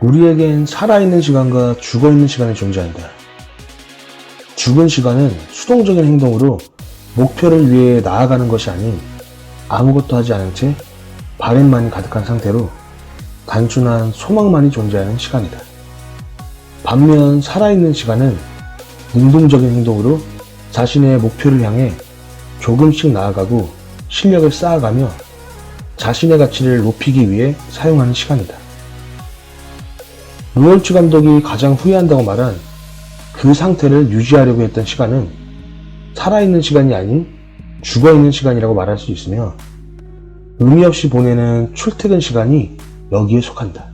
우리에겐 살아있는 시간과 죽어있는 시간이 존재한다. 죽은 시간은 수동적인 행동으로 목표를 위해 나아가는 것이 아닌 아무것도 하지 않은 채 바램만이 가득한 상태로 단순한 소망만이 존재하는 시간이다. 반면 살아있는 시간은 능동적인 행동으로 자신의 목표를 향해 조금씩 나아가고 실력을 쌓아가며 자신의 가치를 높이기 위해 사용하는 시간이다. 루올츠 감독이 가장 후회한다고 말한 그 상태를 유지하려고 했던 시간은 살아있는 시간이 아닌 죽어있는 시간이라고 말할 수 있으며, 의미 없이 보내는 출퇴근 시간이 여기에 속한다.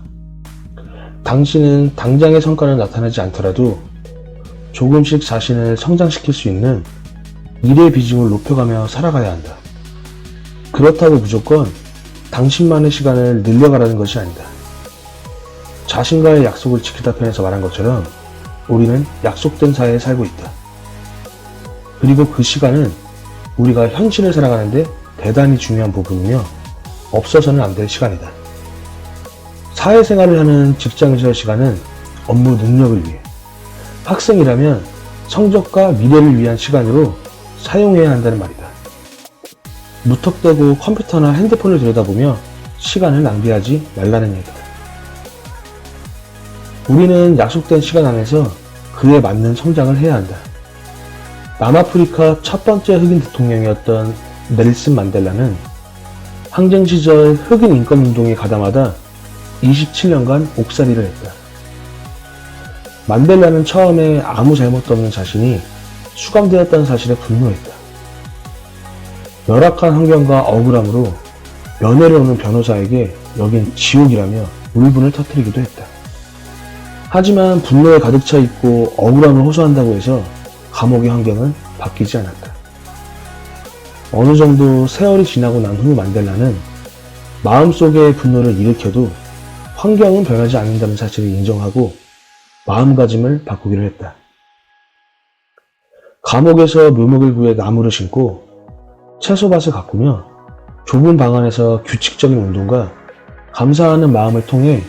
당신은 당장의 성과는 나타나지 않더라도 조금씩 자신을 성장시킬 수 있는 일의 비중을 높여가며 살아가야 한다. 그렇다고 무조건 당신만의 시간을 늘려가라는 것이 아니다. 자신과의 약속을 지키다 편에서 말한 것처럼 우리는 약속된 사회에 살고 있다. 그리고 그 시간은 우리가 현실을 살아가는데 대단히 중요한 부분이며 없어서는 안 될 시간이다. 사회생활을 하는 직장에서의 시간은 업무 능력을 위해, 학생이라면 성적과 미래를 위한 시간으로 사용해야 한다는 말이다. 무턱대고 컴퓨터나 핸드폰을 들여다보며 시간을 낭비하지 말라는 얘기다. 우리는 약속된 시간 안에서 그에 맞는 성장을 해야 한다. 남아프리카 첫 번째 흑인 대통령이었던 넬슨 만델라는 항쟁 시절 흑인 인권운동에 가담하다 27년간 옥살이를 했다. 만델라는 처음에 아무 잘못도 없는 자신이 수감되었다는 사실에 분노했다. 열악한 환경과 억울함으로 면회를 오는 변호사에게 여긴 지옥이라며 울분을 터뜨리기도 했다. 하지만 분노에 가득 차 있고 억울함을 호소한다고 해서 감옥의 환경은 바뀌지 않았다. 어느 정도 세월이 지나고 난 후 만델라는 마음속의 분노를 일으켜도 환경은 변하지 않는다는 사실을 인정하고 마음가짐을 바꾸기로 했다. 감옥에서 묘목을 구해 나무를 심고 채소밭을 가꾸며 좁은 방 안에서 규칙적인 운동과 감사하는 마음을 통해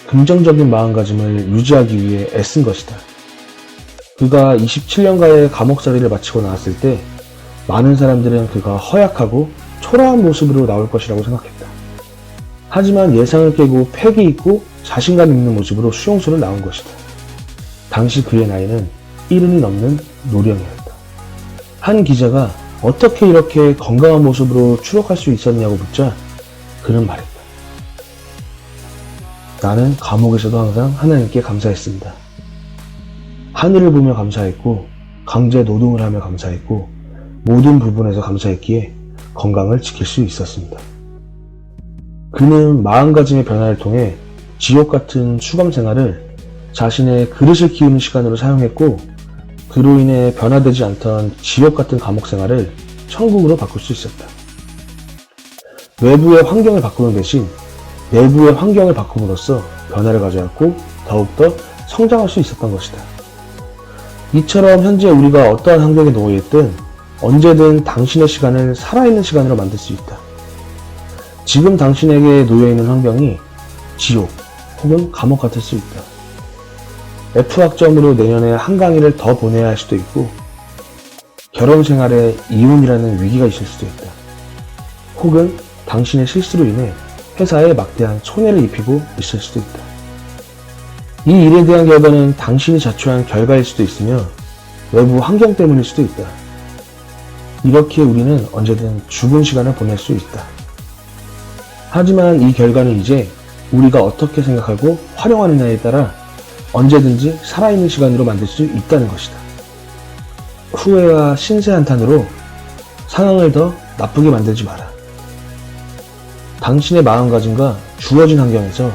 긍정적인 마음가짐을 유지하기 위해 애쓴 것이다. 그가 27년간의 감옥살이를 마치고 나왔을 때 많은 사람들은 그가 허약하고 초라한 모습으로 나올 것이라고 생각했다. 하지만 예상을 깨고 패기 있고 자신감 있는 모습으로 수용소를 나온 것이다. 당시 그의 나이는 70이 넘는 노령이었다. 한 기자가 어떻게 이렇게 건강한 모습으로 추록할 수 있었냐고 묻자 그는 말했다. 나는 감옥에서도 항상 하나님께 감사했습니다. 하늘을 보며 감사했고 강제 노동을 하며 감사했고 모든 부분에서 감사했기에 건강을 지킬 수 있었습니다. 그는 마음가짐의 변화를 통해 지옥 같은 수감 생활을 자신의 그릇을 키우는 시간으로 사용했고, 그로 인해 변화되지 않던 지옥 같은 감옥 생활을 천국으로 바꿀 수 있었다. 외부의 환경을 바꾸는 대신 내부의 환경을 바꿈으로써 변화를 가져왔고 더욱더 성장할 수 있었던 것이다. 이처럼 현재 우리가 어떠한 환경에 놓여있든 언제든 당신의 시간을 살아있는 시간으로 만들 수 있다. 지금 당신에게 놓여있는 환경이 지옥 혹은 감옥 같을 수 있다. F학점으로 내년에 한 강의를 더 보내야 할 수도 있고, 결혼 생활에 이혼이라는 위기가 있을 수도 있다. 혹은 당신의 실수로 인해 회사에 막대한 손해를 입히고 있을 수도 있다. 이 일에 대한 결과는 당신이 자초한 결과일 수도 있으며 외부 환경 때문일 수도 있다. 이렇게 우리는 언제든 죽은 시간을 보낼 수 있다. 하지만 이 결과는 이제 우리가 어떻게 생각하고 활용하느냐에 따라 언제든지 살아있는 시간으로 만들 수 있다는 것이다. 후회와 신세한탄으로 상황을 더 나쁘게 만들지 마라. 당신의 마음가짐과 주어진 환경에서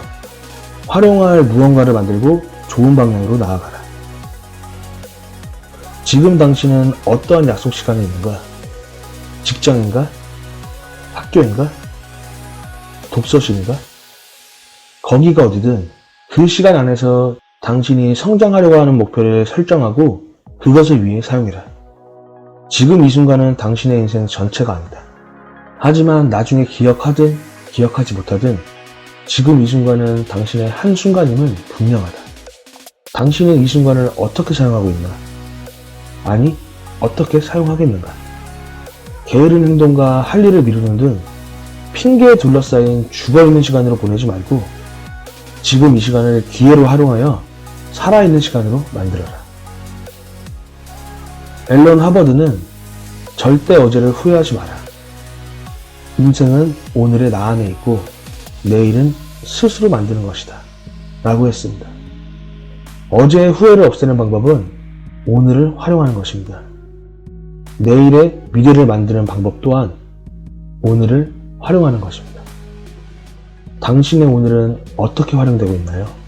활용할 무언가를 만들고 좋은 방향으로 나아가라. 지금 당신은 어떠한 약속 시간에 있는가? 직장인가? 학교인가? 독서실인가? 거기가 어디든 그 시간 안에서 당신이 성장하려고 하는 목표를 설정하고 그것을 위해 사용해라. 지금 이 순간은 당신의 인생 전체가 아니다. 하지만 나중에 기억하든 기억하지 못하든 지금 이 순간은 당신의 한순간임은 분명하다. 당신은 이 순간을 어떻게 사용하고 있나? 아니, 어떻게 사용하겠는가? 게으른 행동과 할 일을 미루는 등 핑계에 둘러싸인 죽어있는 시간으로 보내지 말고 지금 이 시간을 기회로 활용하여 살아있는 시간으로 만들어라. 앨런 하버드는 절대 어제를 후회하지 마라. 인생은 오늘의 나 안에 있고 내일은 스스로 만드는 것이다. 라고 했습니다. 어제의 후회를 없애는 방법은 오늘을 활용하는 것입니다. 내일의 미래를 만드는 방법 또한 오늘을 활용하는 것입니다. 당신의 오늘은 어떻게 활용되고 있나요?